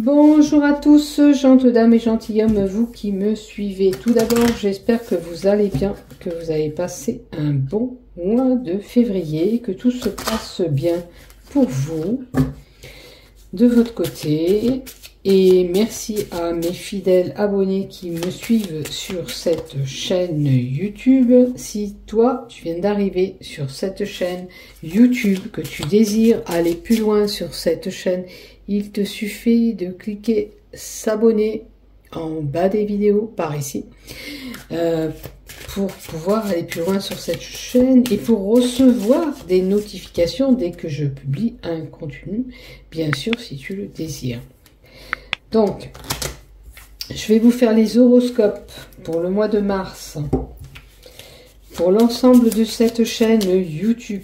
Bonjour à tous, gentes dames et gentilshommes, vous qui me suivez. Tout d'abord, j'espère que vous allez bien, que vous avez passé un bon mois de février, que tout se passe bien pour vous, de votre côté. Et merci à mes fidèles abonnés qui me suivent sur cette chaîne YouTube. Si toi, tu viens d'arriver sur cette chaîne YouTube, que tu désires aller plus loin sur cette chaîne, il te suffit de cliquer s'abonner en bas des vidéos, par ici, pour pouvoir aller plus loin sur cette chaîne et pour recevoir des notifications dès que je publie un contenu, bien sûr, si tu le désires. Donc, je vais vous faire les horoscopes pour le mois de mars, pour l'ensemble de cette chaîne YouTube,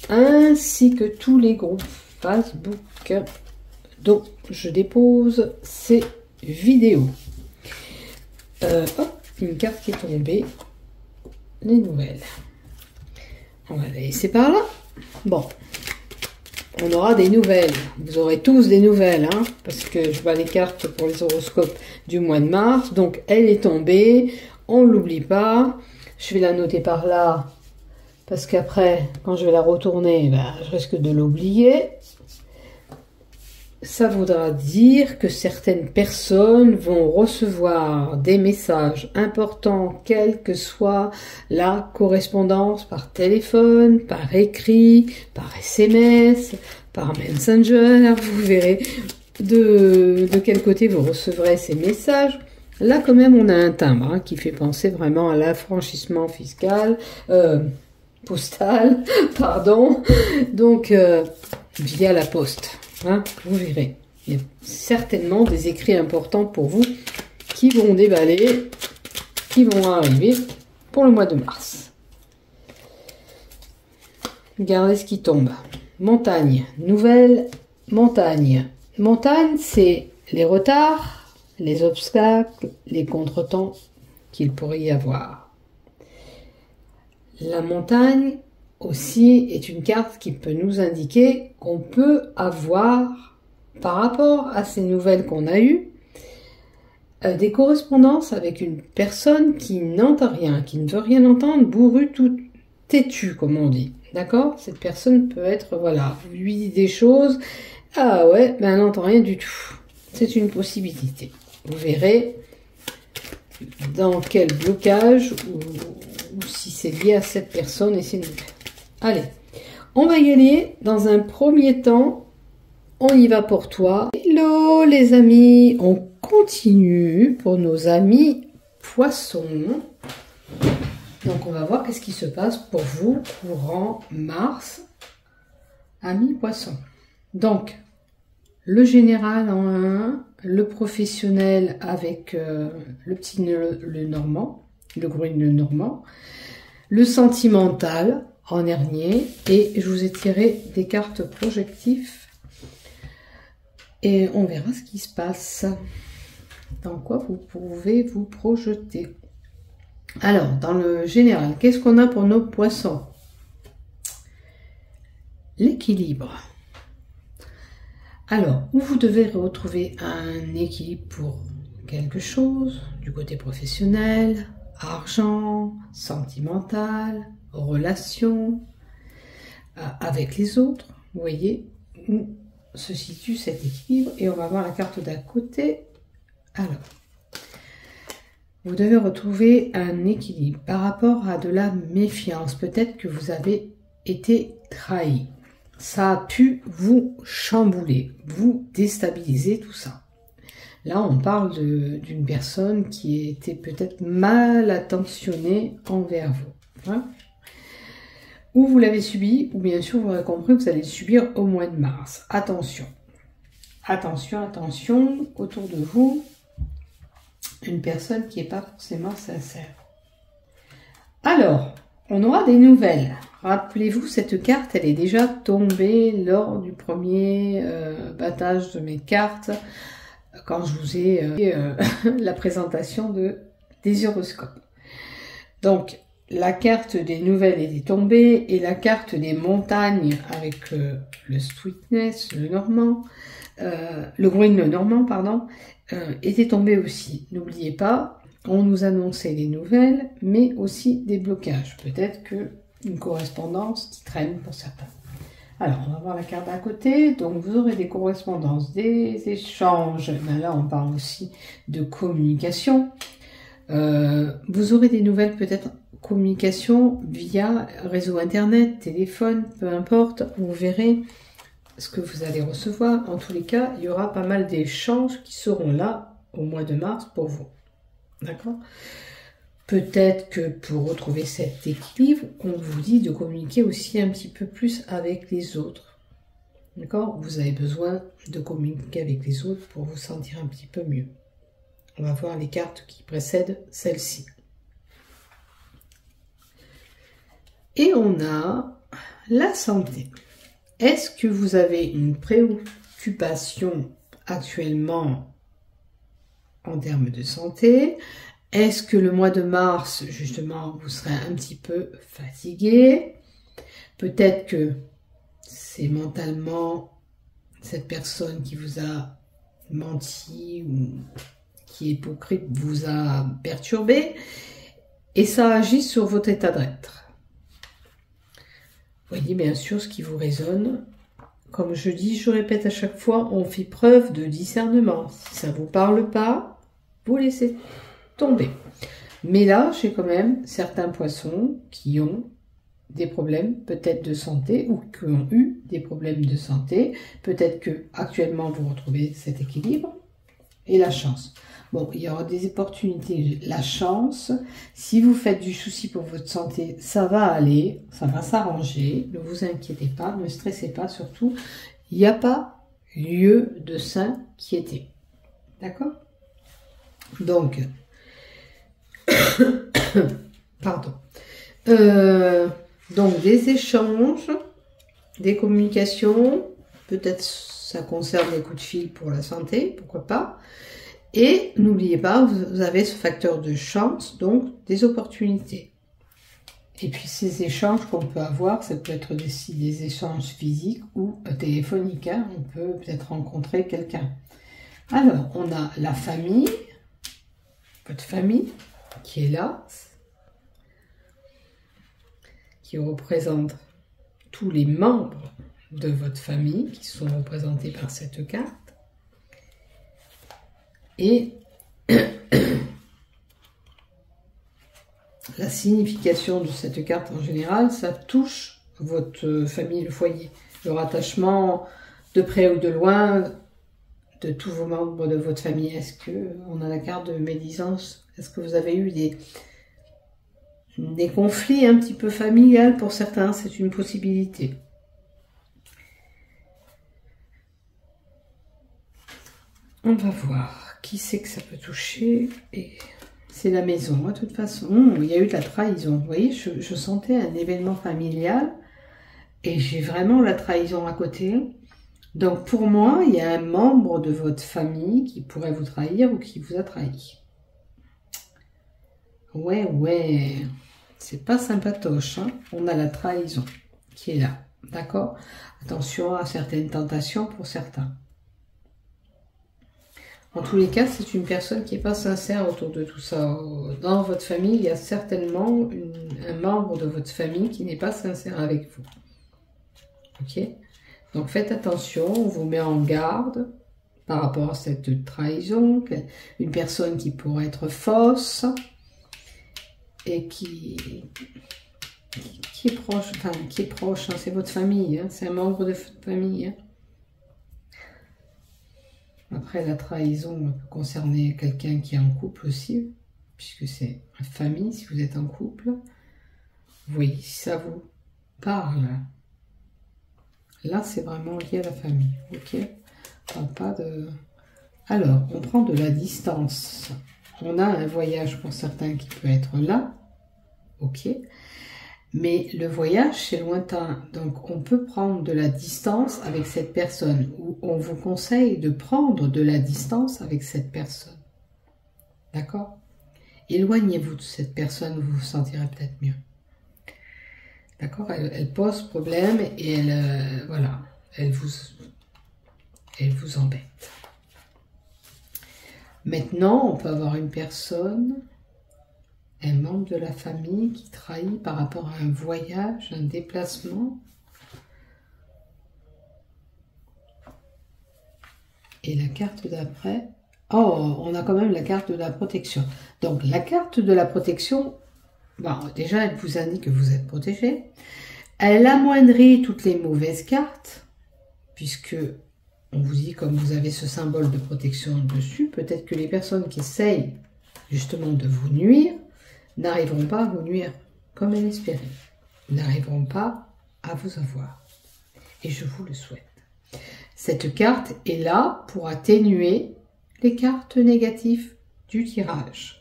ainsi que tous les groupes Facebook dont je dépose ces vidéos. Hop, une carte qui est tombée, les nouvelles. On va la laisser par là. Bon. On aura des nouvelles. Vous aurez tous des nouvelles, hein, parce que je vois les cartes pour les horoscopes du mois de mars. Donc, elle est tombée. On ne l'oublie pas. Je vais la noter par là, parce qu'après, quand je vais la retourner, ben, je risque de l'oublier. Ça voudra dire que certaines personnes vont recevoir des messages importants, quelle que soit la correspondance par téléphone, par écrit, par SMS, par Messenger. Vous verrez de quel côté vous recevrez ces messages. Là, quand même, on a un timbre hein, qui fait penser vraiment à l'affranchissement fiscal, postal, pardon, donc via la poste. Hein, vous verrez, il y a certainement des écrits importants pour vous qui vont déballer, qui vont arriver pour le mois de mars. Regardez ce qui tombe. Montagne, nouvelle montagne. Montagne, c'est les retards, les obstacles, les contretemps qu'il pourrait y avoir. La montagne aussi est une carte qui peut nous indiquer qu'on peut avoir, par rapport à ces nouvelles qu'on a eues, des correspondances avec une personne qui n'entend rien, qui ne veut rien entendre, bourrue, tout têtue, comme on dit. D'accord? Cette personne peut être, voilà, vous lui dites des choses, ah ouais, ben elle n'entend rien du tout. C'est une possibilité. Vous verrez dans quel blocage ou si c'est lié à cette personne et ses nouvelles. Allez, on va y aller. Dans un premier temps, on y va pour toi. Hello les amis, on continue pour nos amis poissons. Donc on va voir qu'est-ce qui se passe pour vous courant mars, amis poissons. Donc, le général en 1, le professionnel avec le petit nœud, le normand, le gros nœud normand, le sentimental en dernier, et je vous ai tiré des cartes projectifs et on verra ce qui se passe, dans quoi vous pouvez vous projeter. Alors, dans le général, qu'est-ce qu'on a pour nos poissons? L'équilibre. Alors, où vous devez retrouver un équilibre pour quelque chose, du côté professionnel, argent, sentimental, relations, avec les autres, vous voyez où se situe cet équilibre. Et on va voir la carte d'à côté. Alors, vous devez retrouver un équilibre par rapport à de la méfiance. Peut-être que vous avez été trahi. Ça a pu vous chambouler, vous déstabiliser, tout ça. Là, on parle d'une personne qui était peut-être mal attentionnée envers vous. Hein? Ou vous l'avez subi, ou bien sûr, vous aurez compris que vous allez le subir au mois de mars. Attention. Attention, attention, autour de vous, une personne qui n'est pas forcément sincère. Alors, on aura des nouvelles. Rappelez-vous, cette carte, elle est déjà tombée lors du premier battage de mes cartes, quand je vous ai la présentation des horoscopes. Donc, la carte des nouvelles était tombée et la carte des montagnes avec le sweetness, le normand, le green, le normand, pardon, était tombée aussi. N'oubliez pas, on nous annonçait les nouvelles, mais aussi des blocages. Peut-être une correspondance qui traîne pour certains. Alors, on va voir la carte à côté. Donc, vous aurez des correspondances, des échanges. Ben là, on parle aussi de communication. Vous aurez des nouvelles, peut-être communication via réseau internet, téléphone, peu importe. Vous verrez ce que vous allez recevoir. En tous les cas, il y aura pas mal d'échanges qui seront là au mois de mars pour vous. D'accord ? Peut-être que pour retrouver cet équilibre, on vous dit de communiquer aussi un petit peu plus avec les autres. D'accord ? Vous avez besoin de communiquer avec les autres pour vous sentir un petit peu mieux. On va voir les cartes qui précèdent celle-ci. Et on a la santé. Est-ce que vous avez une préoccupation actuellement en termes de santé ? Est-ce que le mois de mars, justement, vous serez un petit peu fatigué? Peut-être que c'est mentalement cette personne qui vous a menti ou qui est hypocrite vous a perturbé et ça agit sur votre état d'être. Voyez bien sûr ce qui vous résonne. Comme je dis, je répète à chaque fois, on fait preuve de discernement. Si ça ne vous parle pas, vous laissez tomber. Mais là, j'ai quand même certains poissons qui ont des problèmes peut-être de santé ou qui ont eu des problèmes de santé. Peut-être que actuellement vous retrouvez cet équilibre et la chance. Bon, il y aura des opportunités, la chance. Si vous faites du souci pour votre santé, ça va aller, ça va s'arranger. Ne vous inquiétez pas, ne stressez pas surtout. Il n'y a pas lieu de s'inquiéter. D'accord ? Donc, pardon. Donc, des échanges, des communications, peut-être ça concerne les coups de fil pour la santé, pourquoi pas. Et n'oubliez pas, vous avez ce facteur de chance, donc des opportunités. Et puis ces échanges qu'on peut avoir, ça peut être des échanges physiques ou téléphoniques. Hein. On peut peut-être rencontrer quelqu'un. Alors, on a la famille, votre famille qui est là, qui représente tous les membres de votre famille qui sont représentés par cette carte. Et la signification de cette carte en général, ça touche votre famille, le foyer, le rattachement de près ou de loin de tous vos membres de votre famille. Est-ce que on a la carte de médisance? Est-ce que vous avez eu des conflits un petit peu familiaux pour certains? C'est une possibilité. On va voir qui c'est que ça peut toucher. Et c'est la maison. De toute façon, il y a eu de la trahison. Vous voyez, je sentais un événement familial et j'ai vraiment la trahison à côté. Donc pour moi, il y a un membre de votre famille qui pourrait vous trahir ou qui vous a trahi. Ouais, c'est pas sympatoche. Hein. On a la trahison qui est là. D'accord? Attention à certaines tentations pour certains. En tous les cas, c'est une personne qui n'est pas sincère autour de tout ça. Dans votre famille, il y a certainement un membre de votre famille qui n'est pas sincère avec vous. Ok? Donc faites attention, on vous met en garde par rapport à cette trahison. Une personne qui pourrait être fausse et qui est proche, hein, c'est votre famille, hein, c'est un membre de votre famille. Hein. Après, la trahison peut concerner quelqu'un qui est en couple aussi, puisque c'est une famille, si vous êtes en couple. Vous voyez, si ça vous parle, là, c'est vraiment lié à la famille, ok? Pas de... Alors, on prend de la distance. On a un voyage pour certains qui peut être là, ok? Mais le voyage, c'est lointain. Donc, on peut prendre de la distance avec cette personne. Ou on vous conseille de prendre de la distance avec cette personne. D'accord? Éloignez-vous de cette personne, vous vous sentirez peut-être mieux. D'accord, elle pose problème et voilà, elle vous embête. Maintenant, on peut avoir une personne, un membre de la famille qui trahit par rapport à un voyage, un déplacement. Et la carte d'après, oh, on a quand même la carte de la protection. Donc, la carte de la protection, bon, déjà, elle vous indique que vous êtes protégé. Elle amoindrit toutes les mauvaises cartes, puisque on vous dit, comme vous avez ce symbole de protection dessus, peut-être que les personnes qui essayent justement de vous nuire n'arriveront pas à vous nuire comme elles espéraient. N'arriveront pas à vous avoir. Et je vous le souhaite. Cette carte est là pour atténuer les cartes négatives du tirage.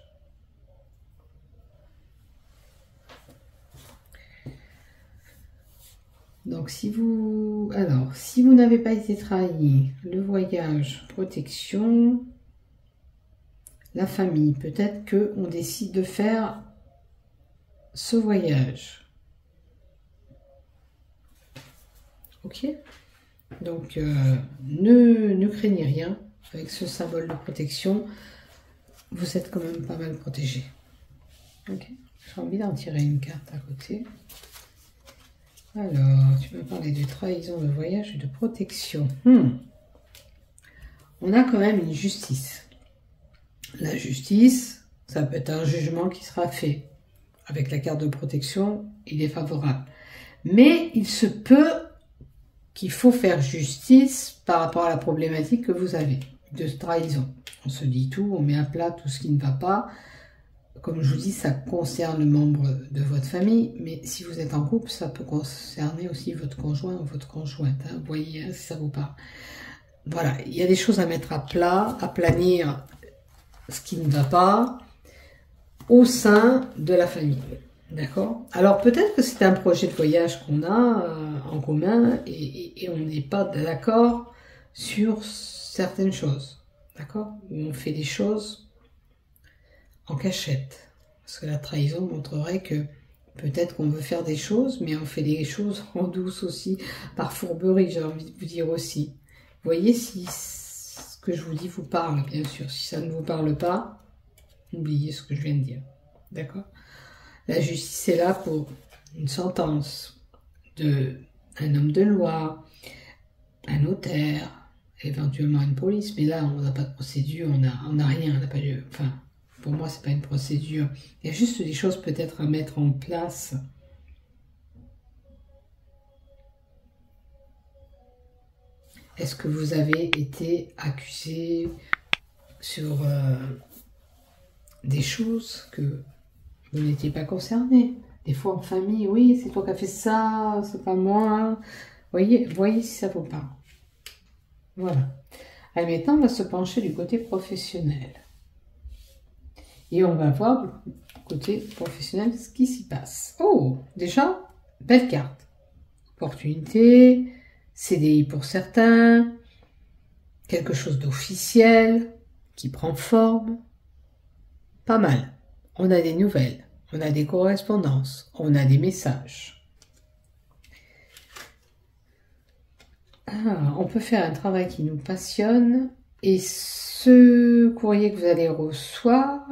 Donc si vous n'avez pas été trahi, le voyage, protection, la famille, peut-être qu'on décide de faire ce voyage. Ok? Donc ne craignez rien avec ce symbole de protection. Vous êtes quand même pas mal protégé. Ok? J'ai envie d'en tirer une carte à côté. Alors, tu m'as parlé de trahison, de voyage et de protection. On a quand même une justice. La justice, ça peut être un jugement qui sera fait. Avec la carte de protection, il est favorable. Mais il se peut qu'il faut faire justice par rapport à la problématique que vous avez de trahison. On se dit tout, on met à plat tout ce qui ne va pas. Comme je vous dis, ça concerne le membre de votre famille, mais si vous êtes en couple, ça peut concerner aussi votre conjoint ou votre conjointe. Hein. Vous voyez, hein, si ça vous parle. Voilà, il y a des choses à mettre à plat, à planir ce qui ne va pas au sein de la famille. D'accord? Alors peut-être que c'est un projet de voyage qu'on a en commun et on n'est pas d'accord sur certaines choses. D'accord? On fait des choses en cachette. Parce que la trahison montrerait que peut-être qu'on veut faire des choses, mais on fait des choses en douce aussi, par fourberie, j'ai envie de vous dire aussi. Vous voyez si ce que je vous dis vous parle, bien sûr. Si ça ne vous parle pas, oubliez ce que je viens de dire. D'accord? La justice est là pour une sentence de un homme de loi, un notaire, éventuellement une police, mais là on n'a pas de procédure, on n'a rien, on n'a pas de... Enfin, pour moi c'est pas une procédure. Il y a juste des choses peut-être à mettre en place. Est-ce que vous avez été accusé sur des choses que vous n'étiez pas concerné? Des fois en famille, oui, c'est toi qui as fait ça, c'est pas moi. Voyez si ça vous parle. Voilà. Allez, maintenant, on va se pencher du côté professionnel. Et on va voir du côté professionnel ce qui s'y passe. Oh, déjà, belle carte. Opportunité, CDI pour certains, quelque chose d'officiel qui prend forme. Pas mal. On a des nouvelles, on a des correspondances, on a des messages. On peut faire un travail qui nous passionne et ce courrier que vous allez recevoir,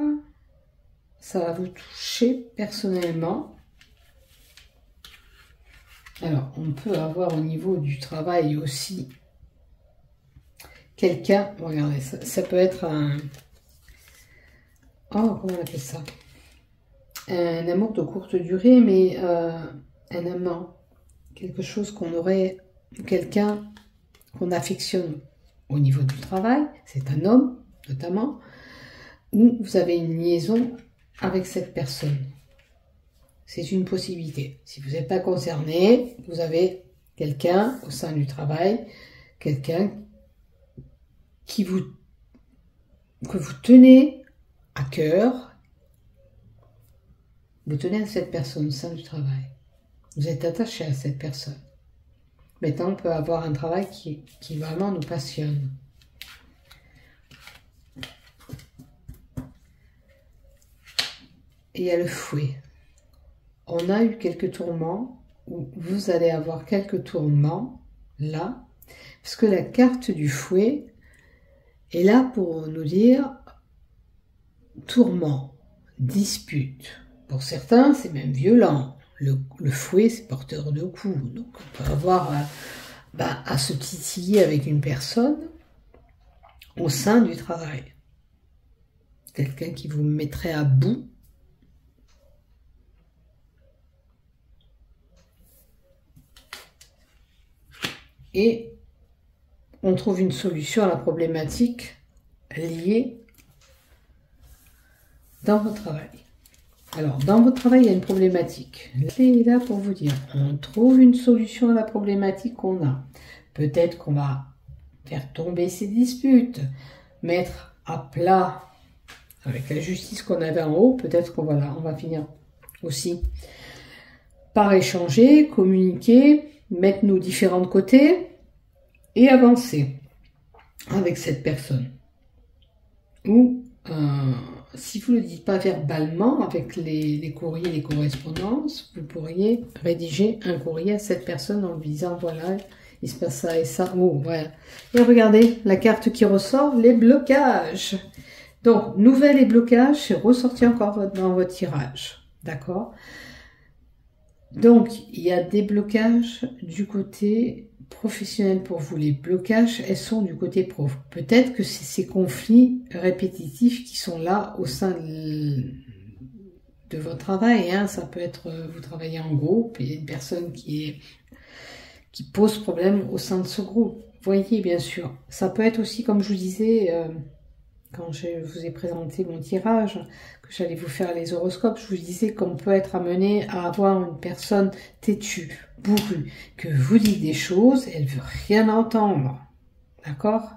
ça va vous toucher personnellement. Alors, on peut avoir au niveau du travail aussi quelqu'un, regardez, ça peut être un... Oh, comment on appelle ça? Un amour de courte durée, mais un amant. Quelque chose qu'on aurait... Quelqu'un qu'on affectionne au niveau du travail, c'est un homme notamment, ou vous avez une liaison avec cette personne. C'est une possibilité. Si vous n'êtes pas concerné, vous avez quelqu'un au sein du travail, quelqu'un que vous tenez à cœur, vous tenez à cette personne au sein du travail. Vous êtes attaché à cette personne. Maintenant, on peut avoir un travail qui vraiment nous passionne. et il y a le fouet. On a eu quelques tourments, ou vous allez avoir quelques tourments, là, parce que la carte du fouet est là pour nous dire tourment, dispute. Pour certains, c'est même violent. Le fouet, c'est porteur de coups. Donc, on peut avoir à se titiller avec une personne au sein du travail. Quelqu'un qui vous mettrait à bout. Et on trouve une solution à la problématique liée dans votre travail. Alors, dans votre travail, il y a une problématique. La clé est là pour vous dire, on trouve une solution à la problématique qu'on a. Peut-être qu'on va faire tomber ces disputes, mettre à plat avec la justice qu'on avait en haut. Peut-être qu'on on va finir aussi par échanger, communiquer, mettre nos différents de côté et avancer avec cette personne. Ou si vous ne le dites pas verbalement avec les courriers, les correspondances, vous pourriez rédiger un courrier à cette personne en lui disant voilà, il se passe ça et ça. Oh, voilà. Et regardez la carte qui ressort, les blocages. Donc, nouvelle et blocage, c'est ressorti encore dans votre tirage. D'accord? Donc, il y a des blocages du côté professionnel pour vous. Les blocages, elles sont du côté pro. Peut-être que c'est ces conflits répétitifs qui sont là au sein de votre travail. Hein. Ça peut être, vous travaillez en groupe et il y a une personne qui pose problème au sein de ce groupe. Voyez, bien sûr. Ça peut être aussi, comme je vous disais, quand je vous ai présenté mon tirage, que j'allais vous faire les horoscopes, je vous disais qu'on peut être amené à avoir une personne têtue, bourrue, que vous dites des choses, elle veut rien entendre. D'accord?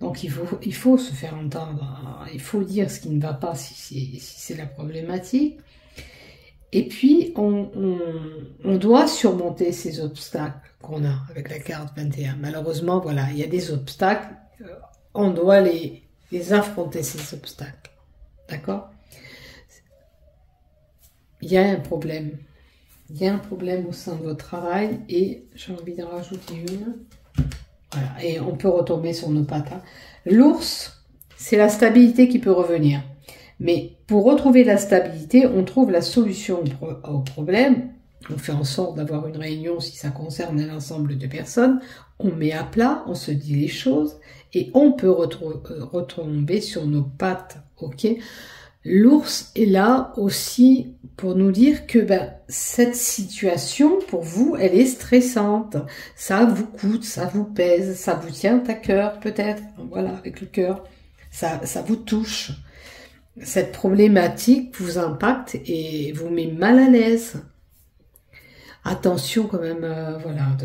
Donc il faut se faire entendre, il faut dire ce qui ne va pas si c'est la problématique. Et puis on doit surmonter ces obstacles qu'on a avec la carte 21. Malheureusement, voilà, il y a des obstacles, on doit les affronter, ces obstacles. D'accord? Il y a un problème. Il y a un problème au sein de votre travail et j'ai envie d'en rajouter une. Voilà. Et on peut retomber sur nos pattes. Hein. L'ours, c'est la stabilité qui peut revenir. Mais pour retrouver la stabilité, on trouve la solution au problème. On fait en sorte d'avoir une réunion si ça concerne un ensemble de personnes. On met à plat, on se dit les choses et on peut retomber sur nos pattes. Ok? L'ours est là aussi pour nous dire que cette situation, pour vous, elle est stressante. Ça vous coûte, ça vous pèse, ça vous tient à cœur peut-être. Voilà, avec le cœur, ça vous touche. Cette problématique vous impacte et vous met mal à l'aise. Attention quand même, voilà,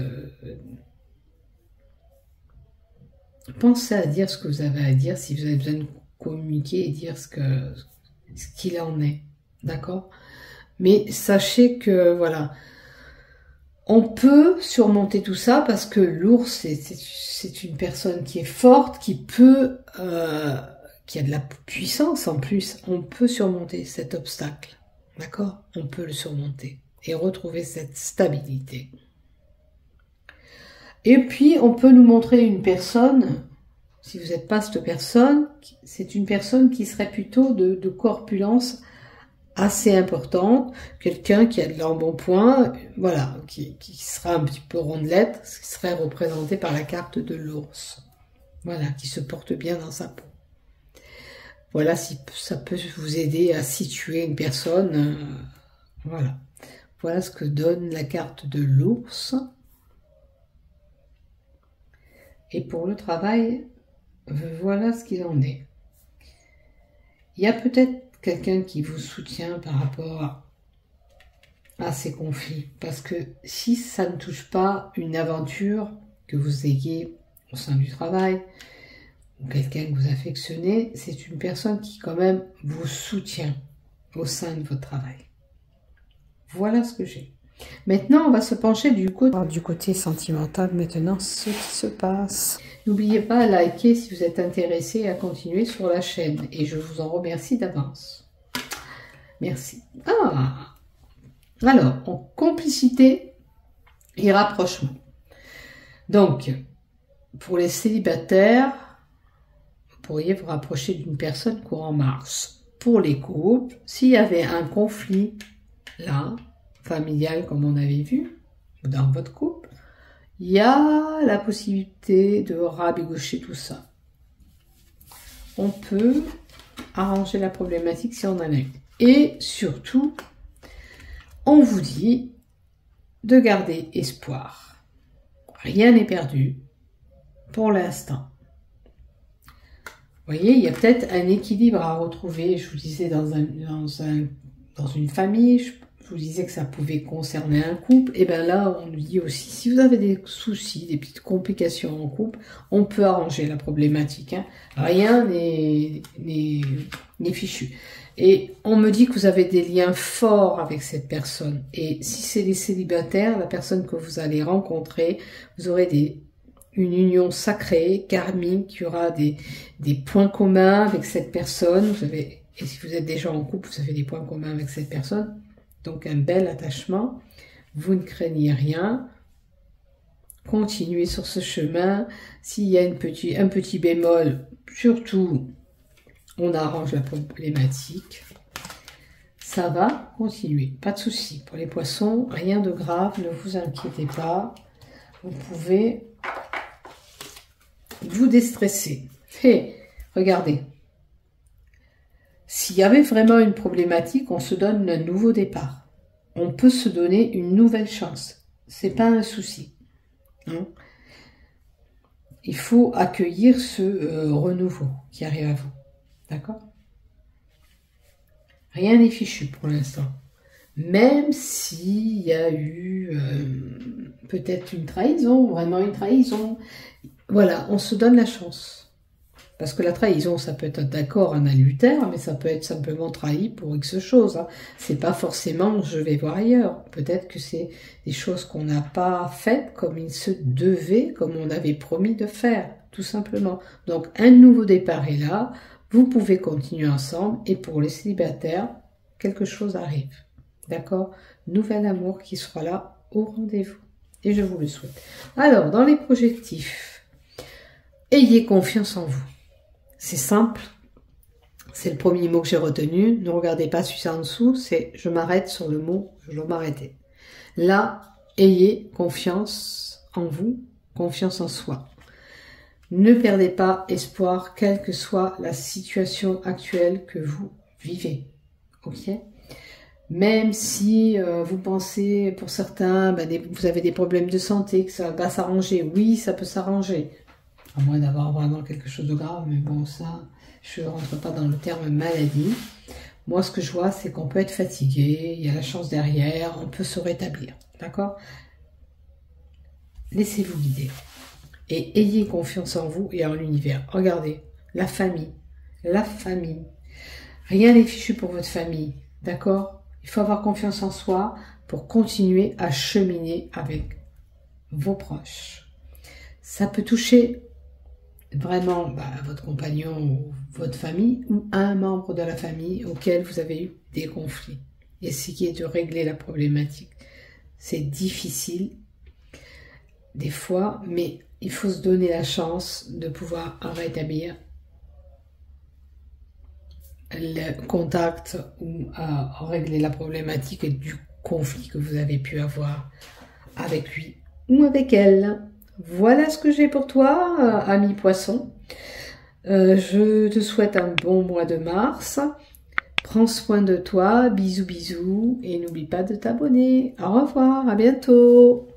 pensez à dire ce que vous avez à dire si vous avez besoin de communiquer et dire ce qu'il en est, d'accord? Mais sachez que, voilà, on peut surmonter tout ça parce que l'ours, c'est une personne qui est forte, qui a de la puissance en plus. On peut surmonter cet obstacle, d'accord? On peut le surmonter et retrouver cette stabilité. Et puis, on peut nous montrer une personne, si vous n'êtes pas cette personne, c'est une personne qui serait plutôt de corpulence assez importante, quelqu'un qui a de l'embonpoint, voilà, qui sera un petit peu rondelette, qui serait représenté par la carte de l'ours, voilà, qui se porte bien dans sa peau. Voilà, si ça peut vous aider à situer une personne, voilà. Voilà ce que donne la carte de l'ours. Et pour le travail, voilà ce qu'il en est. Il y a peut-être quelqu'un qui vous soutient par rapport à ces conflits. Parce que si ça ne touche pas une aventure que vous ayez au sein du travail, ou quelqu'un que vous affectionnez, c'est une personne qui quand même vous soutient au sein de votre travail. Voilà ce que j'ai. Maintenant, on va se pencher du côté sentimental maintenant, ce qui se passe. N'oubliez pas à liker si vous êtes intéressé à continuer sur la chaîne et je vous en remercie d'avance. Merci. Ah, alors, en complicité et rapprochement. Donc, pour les célibataires, vous pourriez vous rapprocher d'une personne courant mars. Pour les couples, s'il y avait un conflit, là, familial comme on avait vu, dans votre couple, il y a la possibilité de rabibocher tout ça. On peut arranger la problématique si on en a une. Et surtout, on vous dit de garder espoir. Rien n'est perdu pour l'instant. Vous voyez, il y a peut-être un équilibre à retrouver. Je vous disais dans une famille, je vous disais que ça pouvait concerner un couple. Et bien là, on nous dit aussi, si vous avez des soucis, des petites complications en couple, on peut arranger la problématique. Hein. Rien n'est fichu. Et on me dit que vous avez des liens forts avec cette personne. Et si c'est les célibataires, la personne que vous allez rencontrer, vous aurez une union sacrée, karmique, il y aura des points communs avec cette personne. Et si vous êtes déjà en couple, vous avez des points communs avec cette personne. Donc un bel attachement. Vous ne craignez rien. Continuez sur ce chemin. S'il y a un petit bémol, surtout, on arrange la problématique. Ça va continuer, pas de souci. Pour les poissons, rien de grave, ne vous inquiétez pas. Vous pouvez vous déstresser. Et regardez, s'il y avait vraiment une problématique, on se donne un nouveau départ. On peut se donner une nouvelle chance. C'est pas un souci. Hein? Il faut accueillir ce renouveau qui arrive à vous. D'accord? Rien n'est fichu pour l'instant. Même s'il y a eu peut-être une trahison, vraiment une trahison. Voilà, on se donne la chance. Parce que la trahison, ça peut être d'accord un adultère, mais ça peut être simplement trahi pour X choses. Hein. C'est pas forcément je vais voir ailleurs. Peut-être que c'est des choses qu'on n'a pas faites comme il se devait, comme on avait promis de faire, tout simplement. Donc un nouveau départ est là. Vous pouvez continuer ensemble et pour les célibataires, quelque chose arrive. D'accord? Nouvel amour qui sera là au rendez-vous. Et je vous le souhaite. Alors, dans les projectifs, ayez confiance en vous. C'est simple. C'est le premier mot que j'ai retenu. Ne regardez pas celui en dessous. C'est je m'arrête sur le mot je dois m'arrêter. Là, ayez confiance en vous, confiance en soi. Ne perdez pas espoir, quelle que soit la situation actuelle que vous vivez. Ok? Même si vous pensez, pour certains, vous avez des problèmes de santé, que ça va s'arranger. Oui, ça peut s'arranger. À moins d'avoir vraiment quelque chose de grave, mais bon, ça, je ne rentre pas dans le terme maladie. Moi, ce que je vois, c'est qu'on peut être fatigué, il y a la chance derrière, on peut se rétablir. D'accord? Laissez-vous guider. Et ayez confiance en vous et en l'univers. Regardez, la famille. La famille. Rien n'est fichu pour votre famille. D'accord? Il faut avoir confiance en soi pour continuer à cheminer avec vos proches. Ça peut toucher vraiment votre compagnon ou votre famille ou un membre de la famille auquel vous avez eu des conflits. Essayez de régler la problématique. C'est difficile des fois, mais il faut se donner la chance de pouvoir rétablir le contact ou régler la problématique du conflit que vous avez pu avoir avec lui ou avec elle. Voilà ce que j'ai pour toi, ami poisson. Je te souhaite un bon mois de mars. Prends soin de toi, bisous bisous et n'oublie pas de t'abonner. Au revoir, à bientôt.